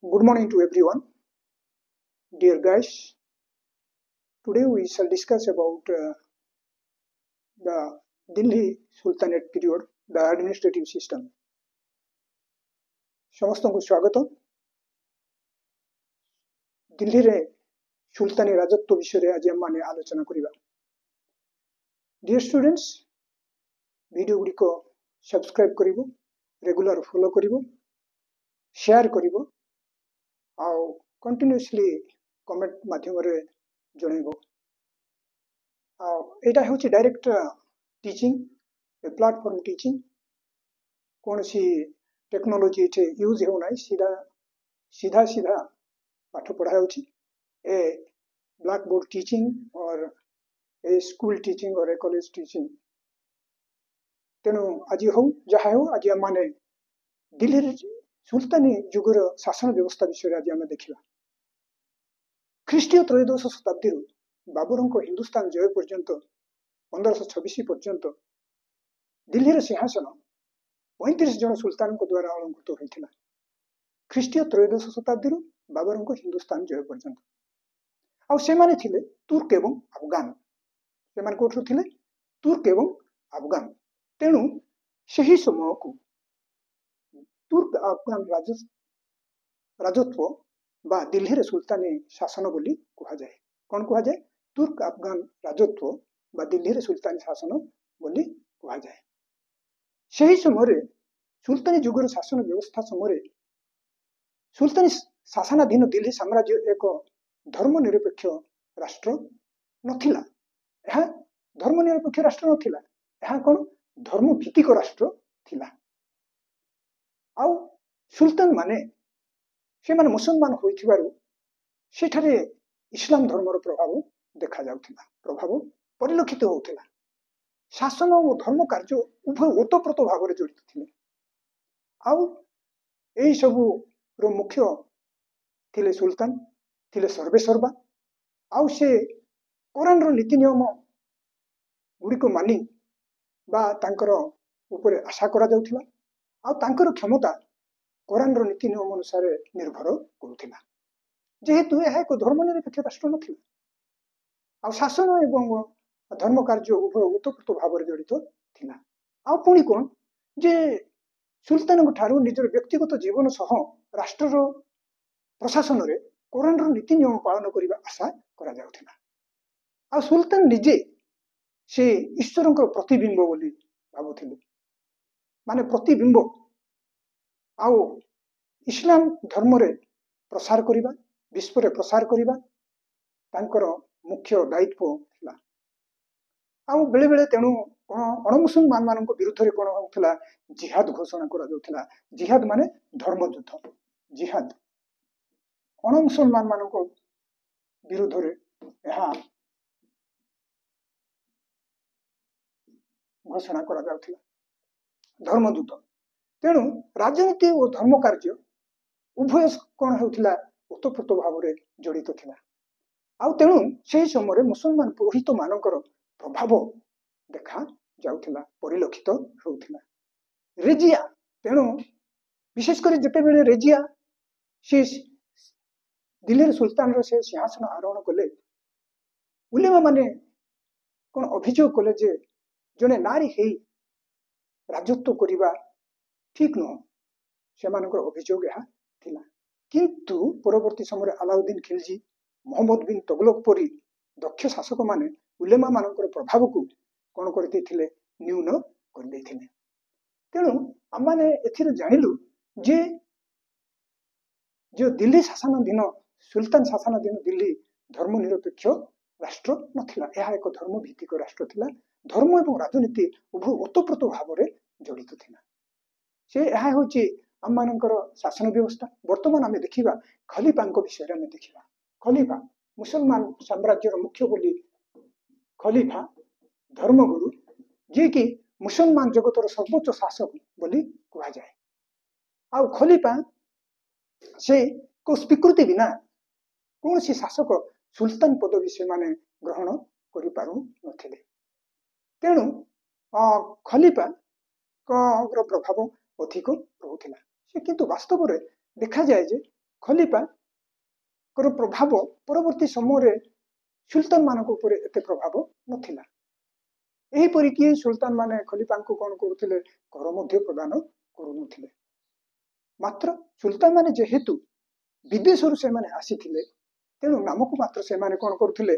Good morning to everyone. Dear guys, today we shall discuss about the Delhi Sultanate period, the administrative system. ସମସ୍ତଙ୍କୁ ସ୍ୱାଗତ। ଦିଲ୍ଲୀରେ ସୁଲତାନି ରାଜତ୍ୱ ବିଷୟରେ ଆଜି ଆମେ ଆଲୋଚନା କରିବା। Dear students, ଭିଡ଼ିଓ ଗୁଡ଼ିକ ସବସ୍କ୍ରାଇବ କରିବ, ରେଗୁଲାର ଫଲୋ କରିବ, ସେୟାର କରିବ ଆଉ କଣ୍ଟିନ୍ୟୁଅସଲି କମେଣ୍ଟ ମାଧ୍ୟମରେ ଜଣାଇବ। ଆଉ ଏଇଟା ହେଉଛି ଡାଇରେକ୍ଟ ଟିଚିଂ, ଏ ପ୍ଲାଟଫର୍ମ ଟିଚିଂ। କୌଣସି टेक्नोलॉजी एठे यूज हो नहीं, सीधा सीधा पाठ पढ़ा होची। ए ब्लैक बोर्ड टीचिंग और ए स्कूल टीचिंग और ए कॉलेज टीचिंग। तेणु आज हो जहाँ हो आज आम दिल्ली सुल्तानी जुगर शासन व्यवस्था विषय आज आम देखा। ख्रीष्टीय त्रयोदश शताब्दी बाबर हिंदुस्तान जय पर्यंत 1526 पर्यंत दिल्ली सिंहासन 35 जन सुल्तान द्वारा अलंकृत होता। ख्रीष्टीय त्रयोदश शताब्दी बाबर हिंदुस्तान जय पर्यंत आने थे तुर्क एवं अफगान। से कौटू थे तुर्क एवं अफगान। तेणु से समय को तुर्क अफगान राजत्व बा दिल्ली सुल्तानी शासन बोली कहुए। कौन कहुए? तुर्क अफगान राजत्व बा दिल्ली सुल्तानी शासन बोली कहुए। से समय सुल्तानी जुगर शासन व्यवस्था समय सुल्तानी शासनाधीन दिल्ली साम्राज्य एक धर्मनिरपेक्ष राष्ट्र नथिला। यह धर्मनिरपेक्ष राष्ट्र नथिला, यह कौन धर्मभित्तिक राष्ट्र थिला। आउ सुल्तान माने से माने मुसलमान होइथिबारु सेठारे इस्लाम धर्मर प्रभाव देखा जाउथिला, प्रभाव परिलक्षित होउथिला। शासन और धर्म कार्य उभय ओतप्रोत भाव में जड़ित थे। आउ यही सबू मुख्य थिले सुल्तान, थिले सर्वेसर्वा। आउ से कुरान रो नीति नियम गुड़िक मानी बा तांकर उपरे आशा करा जाउथिला। आउ तांकर क्षमता कुरान रो नीति नियम अनुसार निर्भर करुथिला। जेहेतु यह एक धर्मनिरपेक्ष राष्ट्र नथिला, आउ शासन एवं धर्म कार्य उभय ओतप्रोत भाव में जड़ित थिला। आउ पुणी कौन जे सुल्तान ठारू निजर व्यक्तिगत जीवन सह राष्ट्र प्रशासन रे कुरान रो नीति नियम पालन करने आशा करा जाउथिला। आ सुल्तान निजे से ईश्वर प्रतिबिंब बोली भाबुथिले, माने प्रतिबिंब। आउ इस्लाम धर्म रे प्रसार करिबा, विश्व रे प्रसार करिबा तांकर मुख्य दायित्व थिला। आउ बेले बेले तेणु अणमुसलमान मान विरुद्ध में कौन होता जिहाद घोषणा करा। जिहाद माने धर्मयुद्ध। जिहाद अणमुसलमान मान विरुद्ध में यह घोषणा करा धर्मयुद्ध। तेणु राजनीति और धर्म कार्य उभय कौन होता ओतप्रोत भाव में जड़ित थिला। आउ तेणु से समय मुसलमान पुरोहित मानकर प्रभाव देखा जाउथिला, परिलक्षित होउथिला। रेजिया तेणु विशेषकर जितेबेले रेजिया से दिल्ली सुल्तान से सिंहासन आरोहण कले, उलेमा माने कौन अभियोग कले जे जने नारी हे राजत्व करिबा ठीक नुह। से अभियोग यह थिला। किंतु परवर्ती समय अलाउद्दीन खिलजी, मोहम्मद बिन तुगलक परी दक्ष शासक माने उलेमा मानकर प्रभाव को कौन करते न्यून कर। तेणु आम मैंने जानिलु जे जो दिल्ली शासनाधीन सुल्तान शासनाधीन दिल्ली धर्मनिरपेक्ष राष्ट्र नथिला, यह एक धर्मभित्तिक राष्ट्र थिला। धर्म एवं राजनीति उभय ओतप्रोत भाव में जड़ित थिला। से यह होची आम मानकर शासन व्यवस्था। वर्तमान आम देखा खलीफा विषय में देखा। खलीफा मुसलमान साम्राज्यर मुख्य बोली खलीफा धर्मगुरु, जी कि मुसलमान जगतर सर्वोच्च शासक बोली कहा जाए। आउ खलीफा से को स्वीकृति बिना कौन सी शासक सुल्तान पदवी से माने ग्रहण करि पारु नथिले। तेणु खलीफा प्रभाव अधिक रहुथिला। से किंतु वास्तव में देखा जाए जे ଖଲିଫା प्रभाव परवर्ती समय सुल्तान मानक उपरे एते प्रभाव नथिला। एहीपरिकी सुल्तान माने खलीफा को कौन करुथिले कर मध्य प्रदान करुनथिले। मात्र सुल्तान माने जेहेतु विदेशरू से माने आसीथिले तेणु नामक मात्र से माने कौन करुथिले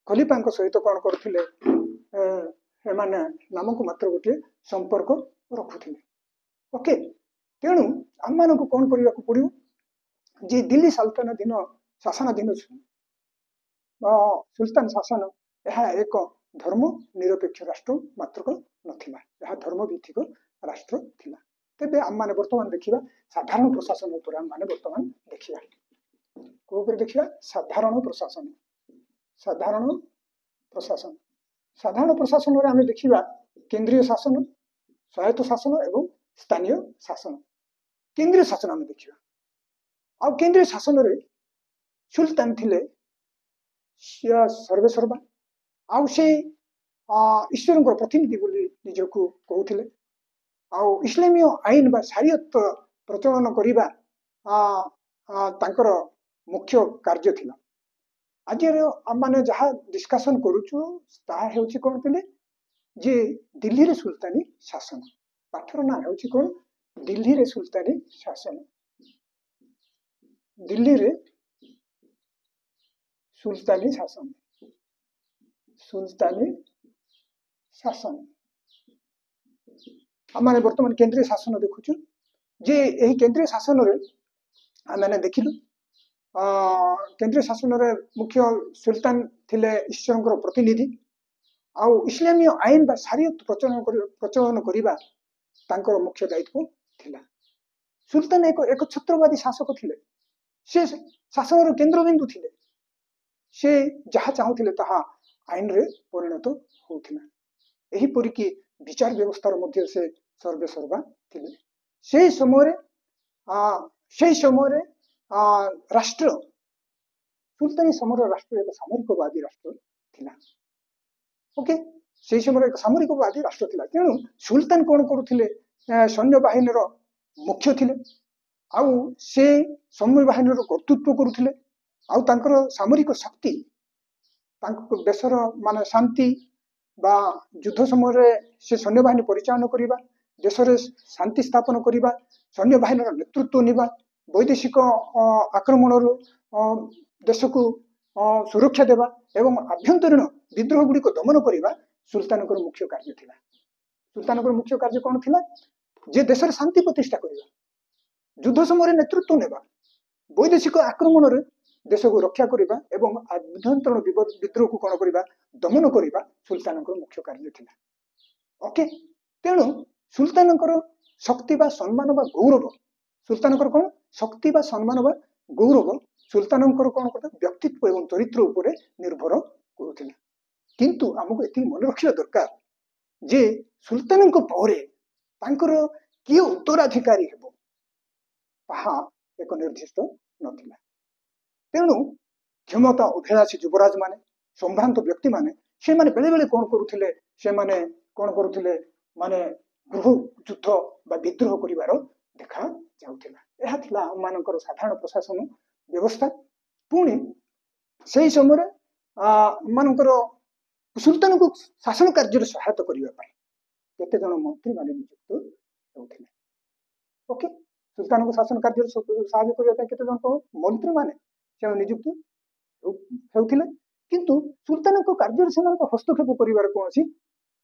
खलीफा सहित कौन करुथिले एमाने नामक मात्र गोटे संपर्क रखुथिले। ओके, तेणु आम मानक कौन करने को पड़ो जे दिल्ली सल्तनत शासनाधीन सुल्तान शासन यह एक धर्म निरपेक्ष राष्ट्र मात्र नथिला, यह धर्म भित्तिक राष्ट्र थिला। तेबे आम माने वर्तमान देखिबा साधारण प्रशासन उपर आम माने वर्तमान देखिबा को उपर देखिबा साधारण प्रशासन। साधारण प्रशासन साधारण प्रशासन रे आमे देखिबा केंद्रीय शासन, स्वायत्त शासन एवं स्थानीय शासन। केंद्रीय शासन आमे देखिबा आ केंद्रीय शासन रे सुल्तान थिले सर्वेसर्वा आउ से ईश्वर प्रतिनिधि बोली निजको कहूथिले। आउ इस्लामीय आईन बा शरीयत प्रचलन करिबा तांकर मुख्य कार्य थिला। आज आम माने जहाँ डिस्कसन करूछु ताहा हेउछि कोन थिले जे दिल्ली रे सुल्तानी शासन। पाठर ना हेउछि कोन दिल्ली रे सुल्तानी शासन। दिल्ली रे सुल्तानी शासन। सुल्तानी शासन आम माने वर्तमान केंद्रीय शासन देखुछु जे एही केंद्रीय शासन रे आम माने देखिलु केंद्रीय शासन रे मुख्य सुल्तान थिले ईश्वर प्रतिनिधि आउ इस्लामीय आईन बा शरीयत प्रचलन करिबा तांकर मुख्य दायित्व थिला। सुल्तान एक छत्रवादी शासक थिले। से शासन केंद्र बिंदु थिले। से जहाँ चाहूथिले ताहा आईन रे परिणत होउथिला। एही परिकी विचार व्यवस्था मध्य से सर्वेसर्वा थिले। से समय राष्ट्र सुल्तानी समय राष्ट्र एक सामरिकवादी राष्ट्र थिला। ओके, से समय एक सामरिकवादी राष्ट्र थिला। तेणु सुल्तान कौन करुथिले सैन्य बाहिनी मुख्य थिले। आउ से सैन्य बाहिनी कर्तृत्व करुथिले। आउ तांकर सामरिक शक्ति तांको देशर माने शांति बा युद्ध समय से सैन्य बाहिनी परिचालन करिबा, देश रे शांति स्थापन करिबा, सैन्य बाहिनी नेतृत्व निबा, वैदेशिक आक्रमण देश को सुरक्षा देवा एवं आभ्यंतरीण विद्रोह गुड़ी को दमन करिबा सुल्तान मुख्य कार्य थिला। सुल्तान मुख्य कार्य कौन थिला जे देश रे शांति प्रतिष्ठा करिबा, युद्ध समय नेतृत्व नेबा, वैदेशिक आक्रमण देश को रक्षा करिबा एवं आभ्यंतरण विद्रोह को कौन करिबा दमन करिबा सुल्तान मुख्य कार्य थिला। ओके, तेणु सुल्तान शक्ति बा सम्मान बा गौरव सुल्तान कौन शक्ति बा सम्मान बा गौरव सुल्तान कौन करता व्यक्तित्व एवं चरित्र उपरे निर्भर करुथिला। किंतु हमको एति मन रखिया दरकार जे सुल्तान परे तांकर किए उत्तराधिकारी हेबो ताहा एक निर्दिष्ट नथिला। तेणु क्षमता अभिलाषी युवराज माने संभ्रांत व्यक्ति माने से माने बेले बेले कौन करुथिले से माने कौन करुथिले माने गृह युद्ध बा विद्रोह करिवार देखा जाउथिला। एहा थिला हम मानकर साधारण प्रशासन व्यवस्था। पुणी से समय मानकर सुल्तान को शासन कार्य सहायता करिवा पाए केते जन मंत्री माने नियुक्त होउथिले। ओके, सुल्तान को शासन कार्य सहायता करिवा पाए केते जन मंत्री माने से नियुक्त होउथिले। किंतु सुल्तान को कार्य से हस्तक्षेप करिवार कोनसी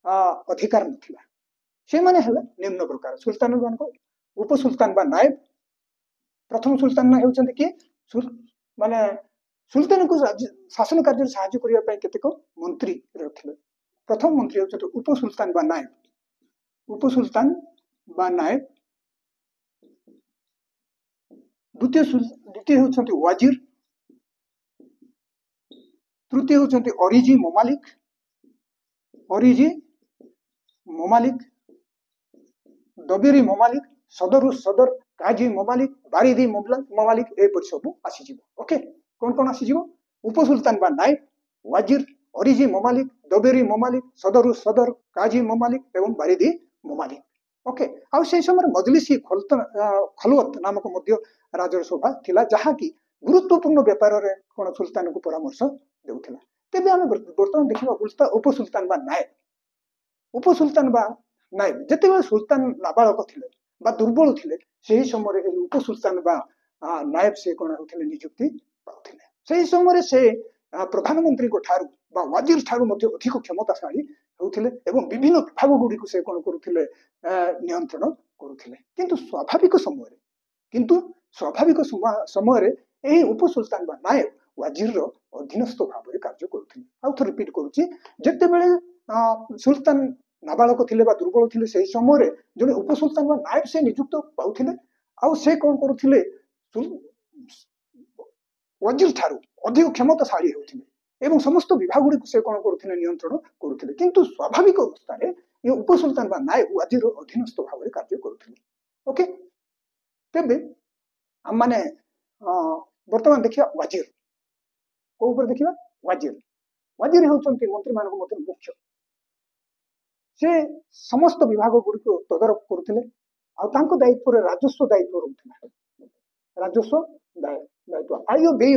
अधिकार नथिला। से माने हला निम्न प्रकार सुल्तान को उप सुल्तान बा नायब। प्रथम सुल्तान ना हेउचंती कि माने सुल्तान को शासन कार्य सहायता करिवा पाए केतेक मंत्री रथिले। प्रथम मंत्री हेउचंती उप सुल्तान बा नायब। उप सुल्तान बा नायब। द्वितीय हेउचंती वाजिर। तृतीय हेउचंती ओरिजी ममालिक। ओरिजी ममालिक, दबेरी ममालिक, सदर सदर, काजी ममालिक, बारिदी ममालिक ए पर सब आसी जिवो। ओके, कौन कौन आसी जिवो उप सुल्तान बा नायब, वाजिर, ओरिजी ममालिक, दबेरी ममालिक, सदर सदर, काजी ममालिक एवं बारिदी ममालिक। ओके आउ से समय मजलिसी खलवत नामक मध्य राजसभा थिला जहा कि गुरुत्वपूर्ण व्यापार रे कोन सुल्तान को परामर्श देउथिला तेबे हम वर्तमान देखिबा उपसुल्तान बा नायब उपसुल्तान बा नायब जतेबेले सुल्तान नाबालक थिले बा दुर्बल थिले सेही समय रे उपसुल्तान बा नायब से कोन होथिले नियुक्ति पाउथिले सेही समय से प्रधानमंत्री को ठारू बा वाजिर ठारू मध्ये अधिक क्षमताशाली होथिले एवं विभिन्न विभाग गुडी को से कोन करूथिले नियंत्रण करूथिले किंतु स्वाभाविक समय रे एही उपसुल्तान बा नायब वाजिर रो अधीनस्थ भाव कार्य करूथिले आउ थोर रिपीट करूची जतेबेले सुल्तान नाबालक थिले बा दुर्बल थिले सेही समय रे जने उपसुल्तान बा नायब से नियुक्त पाउथिले आउ से कोन करूथिले वाजिर ठारू अधिक क्षमताशाली होथिले एवं समस्त विभाग गुडी से कोन करूथिले नियंत्रण करूथिले किंतु स्वाभाविक अवस्था रे ये उपसुल्तान बा नायब वाजिर अधीनस्थ भाव कार्य करूथिले ओके तेबे हम माने वर्तमान देखिया वाजिर को ऊपर देखिबा वाजिर वाजिर होचंती मंत्री मानको मध्ये मुख्य से समस्त विभाग गुडी को तदारक करूथिले आ तांको दायित्व रे राजस्व दायित्व रहउथिला राजस्व दायित्व आयो व्यय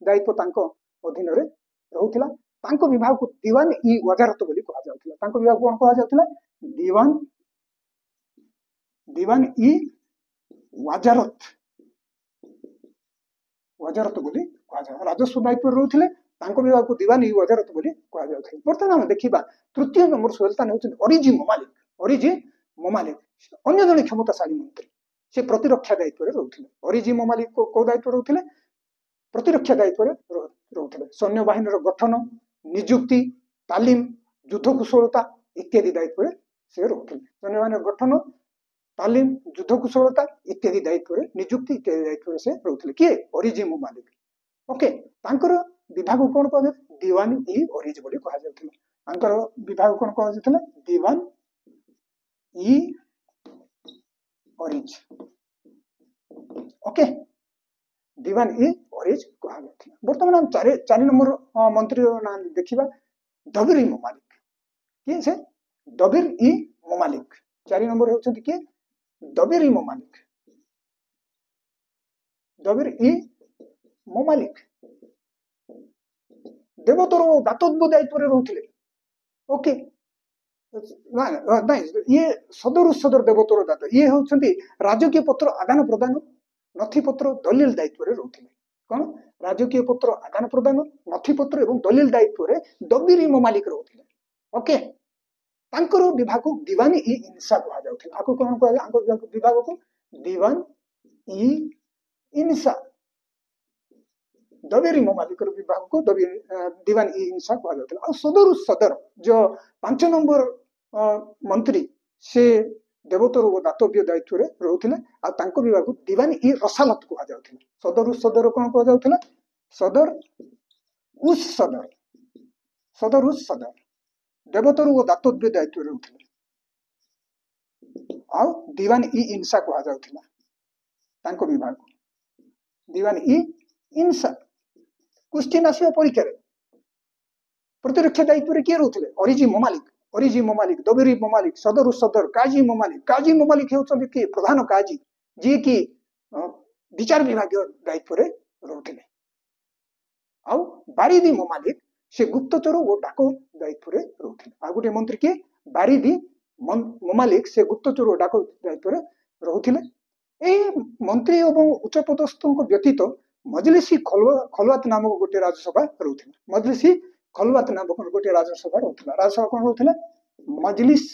दायित्व तांको अधीन रे रहउथिला तांको विभाग को दीवान ई वजारत बोली कहा जाउथिला तांको विभाग कोन कहा जाउथिला दीवान ई वजारत बोली कहा जाउ राजस्व दायित्व रहउथिले तांको विभाग को दीवान ई वजारत बोली कहा जाउथिला वर्तमान हम देखिबा तृतीय नंबर सुल्तान होचन ओरिजी ममालिक अन्य जने क्षमताशाली मंत्री से प्रतिरक्षा दायित्व रे रहउथिले ओरिजी ममालिक को दायित्व रहउथिले प्रतिरक्षा दायित्व रे रहउथिले सैन्य बाहिनी रो गठन नियुक्ति तालीम युद्ध कुशलता इत्यादि दायित्व रे से रहउथिले सैन्य बाहिनी गठन तालीम युद्ध कुशलता इत्यादि दायित्व रे नियुक्ति इत्यादि दायित्व रे से रहउथिले के ओरिजी ममालिक ओके तांकर विभाग कोन कह दीवान ई ओरिज बोली कहा जाउथिला तांकर विभाग कोन कह जाउथिला दीवान ई ओरिज ओके दीवान ई ओरिज कहा जाउथिला वर्तमान हम चारि नंबर मंत्री नाम देखिबा दबिर ई ममालिक के से दबिर ई ममालिक चारि नंबर होचंती के दबिर ई ममालिक देवतर दातव्य दायित्व रे रहउथिले ओके ये सदर देवतर दाता ये होचंती राजकीय पत्र आदान प्रदान नथि पत्र दलील दायित्व रे रहउथिले कोन राजकीय पत्र आदान प्रदान नथि पत्र एवं दलील दायित्व रे दबिर ई ममालिक रहउथिले ओके तांकर विभाग को दीवान ई इंसा कहा जाउथिला आको कोन कहा आको विभाग को दीवान ई इंसा दबिर ममालिक विभाग को दीवान ई इंसा कहा जाउथिला आ सदर जो 5 नंबर मंत्री से देवतर व दातव्य दायित्व रे रहउथिले आ तांको विभाग को दीवान ई रसालत कहा जाउथिला सदर कोन कहा जाउथिला सदर देवतर व दातव्य दायित्व रे रहउथिले आ दीवान ई इंसा कहा जाउथिला तांको विभाग दीवान ई इंसा क्वेश्चन आसियो परीक्षा रे प्रतिरक्षा दायित्व रे के रहउथिले ओरिजी ममालिक दबिर ममालिक सदर काजी ममालिक हेउछन के प्रधान काजी जे कि विचार विभाग दायित्व रे रहउथिले आ बारिदी ममालिक से गुप्तचर और डाको दायित्व रे रहउथिले आ गुटे मंत्री के बारिदी ममालिक से गुप्तचर और डाको दायित्व रे रहउथिले ए मंत्री एवं उच्च पदस्थक व्यतीत मजलिसी खलवात नामक गोटे राज्यसभा रहउथिला मजलिसी खलवात नामक गोटे राज्यसभा रहउथिला राज्यसभा कोन रहउथिला मजलिस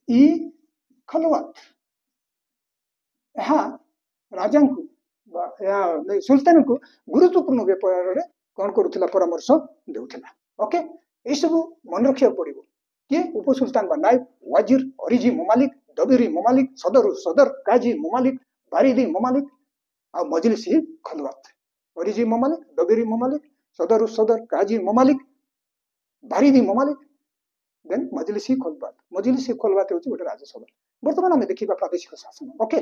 ई खलवात यहाँ राजा को सुल्तान को गुरुत्वपूर्ण व्यापार रे कोन करूथिला परामर्श देउथिला ओके ए सब मन रखिया पड़िबो के उपसुल्तान बा नायब वाजिर ओरिजी ममालिक दबिर ममालिक सदर काजी ममालिक बारिदी ममालिक आ मजलिसी खलवात ओरिजी ममालिक दबिर ममालिक सदर काजी ममालिक बारिदी ममालिक देन मजलिसी खलवात होची गोटे राज्यसभा वर्तमान हम देखिबा प्रादेशिक शासन ओके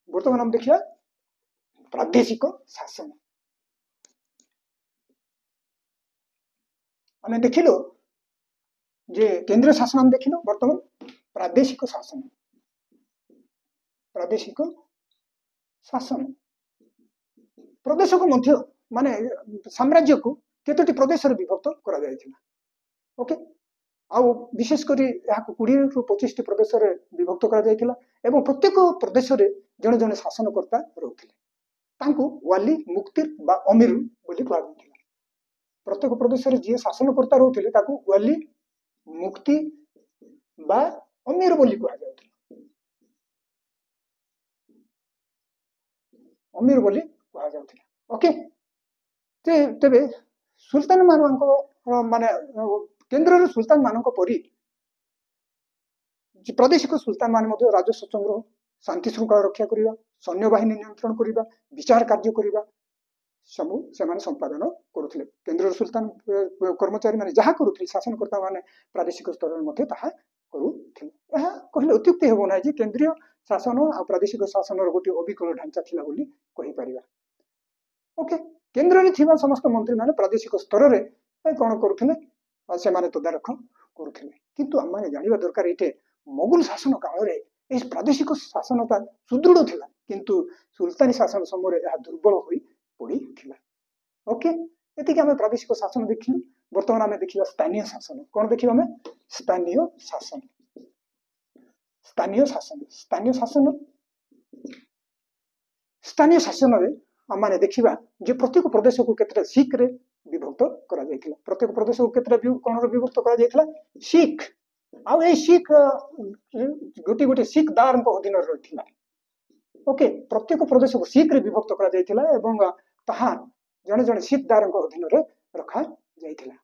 वर्तमान हम देखिबा प्रादेशिक शासन हमें देखिलो जे केंद्रीय शासन हम देखिलो वर्तमान प्रादेशिक शासन प्रदेश को मध्य माने साम्राज्य को केतोटी प्रदेश रे विभक्त करा जायथिला ओके आउ विशेषकर 20 रु 25 प्रदेश रे विभक्त करा जायथिला एवं प्रत्येक प्रदेश रे जने जने शासनकर्ता रहउथिले तांको वाली मुक्तिर बा अमीर बोली कहला जायथिला प्रत्येक प्रदेश रे जे शासनकर्ता रहउथिले ताको वाली मुक्ति बा अमीर बोली कहला जायथिला अमीर बोली कहला जायथिला ओके तेबे सुल्तान मानक माने केन्द्र सुल्तान मानक परी प्रादेशिक सुल्तान मान राजस्व संग्रह शांति श्रृंखला रक्षा करने सैन्य बाहिनी नियंत्रण करने विचार कार्य करने सबू से संपादन करुले केन्द्र सुल्तान कर्मचारी माने जहाँ करुले शासनकर्ता माने प्रादेशिक स्तर में करुले कहले अत्युक्ति हेबो ना जे केंद्रीय शासन आ प्रादेशिक शासन गोटे अविकल ढांचा थिला बोली कहि परिबा ओके केन्द्र रे थिबा समस्त मंत्री माने प्रादेशिक स्तर रे कोन करुले से माने तदारख करुले किंतु हम माने जानिबा दरकार एटे मोगल शासन काल रे ए प्रादेशिक शासनता सुदृढ़ थिला किंतु सुल्तानी शासन समय यह दुर्बल होई पड़ी थिला ओके एति के हम प्रादेशिक शासन देखिलु वर्तमान हम देखिबा स्थानीय शासन कोन देखिबा हम स्थानीय शासन रे हम माने देखिबा जे प्रत्येक प्रदेश को केतरा सिख रे विभक्त करा जायतिला प्रत्येक प्रदेश को केतरा कोन रे विभक्त करा जायतिला सिख आ ए सिख गोटी गोटी सिख दार को अधीन रहिथिला ओके प्रत्येक प्रदेश को सिख रे विभक्त करा जायतिला एवं ताहा जने जने सिख दार को अधीन रे रखा जायतिला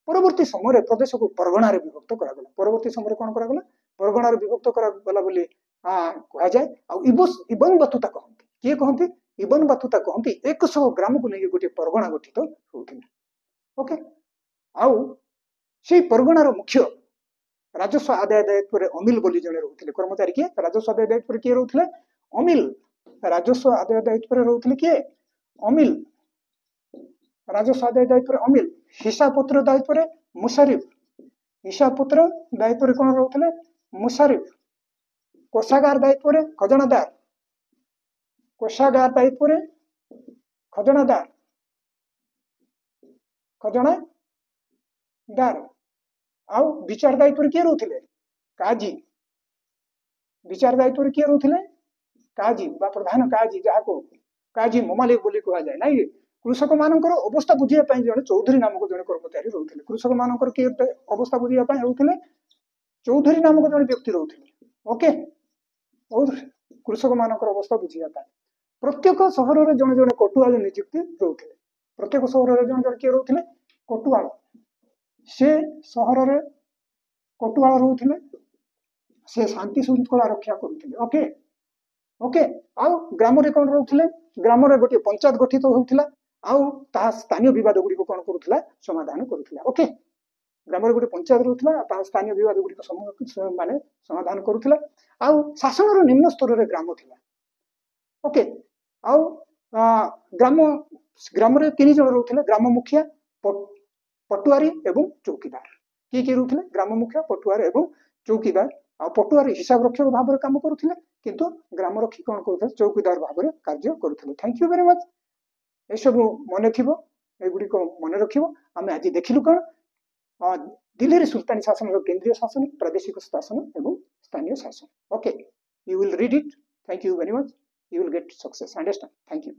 परवर्ती समय प्रदेश को परगना रे विभक्त करा गला परवर्ती समय कोन करा गला परगना रे विभक्त करा गला बोली कहा जाए आ इबन बतुता कहंती के कहंती इबन बतुता कहंती 100 ग्राम को लेके गोटे परगना गठित होउथिला ओके आउ से परगना रो मुख्य राजस्व आदाय दायित्व रे अमिल बोली जने रहउथिले कर्मचारी के राजस्व आदाय दायित्व रे के रहउथिले अमिल राजस्व आदाय दायित्व रे रहउथिले के अमिल राजस्व आदाय दायित्व रे अमिल हिसाब पत्र दायित्व रे मुशरिफ हिसाब पत्र दायित्व रे कोन रहउथिले मुशरिफ कोषागार दायित्व रे खजनादार कोषागार दायित्व रे खजनादार आउ विचार दायित्व रे के रहउथिले काजी विचार दायित्व रे के रहउथिले काजी बा प्रधान काजी जाको काजी ममालिक बोली कहा जाय नै कृषक मानकर अवस्था बुझिया पई जने चौधरी नामक जने कर्मचारी रहउथिले कृषक मानकर के अवस्था बुझिया पई रहउथिले चौधरी नामक जने व्यक्ति रहउथिले ओके और कृषक मानकर अवस्था बुझिया पई प्रत्येक शहर रे जने जने कटुआल नियुक्ति रहउथिले प्रत्येक शहर रे जने जने के रहउथिले कटुआल से शहर रे कटुआल रहउथिले से शांति श्रृंखला रक्षा करुथिले ओके ओके आउ ग्राम रे कोन रहउथिले ग्राम रे गोटे पंचायत गठित होउथिला आउ ता स्थानीय विवाद गुडी को कोन करुथिला समाधान करुथिला ओके ग्राम रे गोटे पंचायत रहउथिला ता स्थानीय विवाद गुडी को माने समाधान करुथिला आउ शासन रो निम्न स्तर रे ग्राम थिला ओके आउ ग्राम रे तीन जण रहउथिले ग्राम मुखिया पटुआरी एवं चौकीदार के रहउथिले ग्राम मुखिया पटुआरी एवं चौकीदार आ पटुआरी हिसाब रक्षक भाव रे काम करुथिले किंतु ग्राम रक्षी कोन करुथिले चौकीदार भाव रे कार्य करुथिले थैंक यू वेरी मच ए सब मने थिबो ए गुडी को मने रखिबो हम आज देखिलु कोन दिल्ली रे सुल्तानी शासन रो केंद्रीय शासन प्रादेशिक शासन एवं स्थानीय शासन okay you will read it thank you very much you will get success understand thank you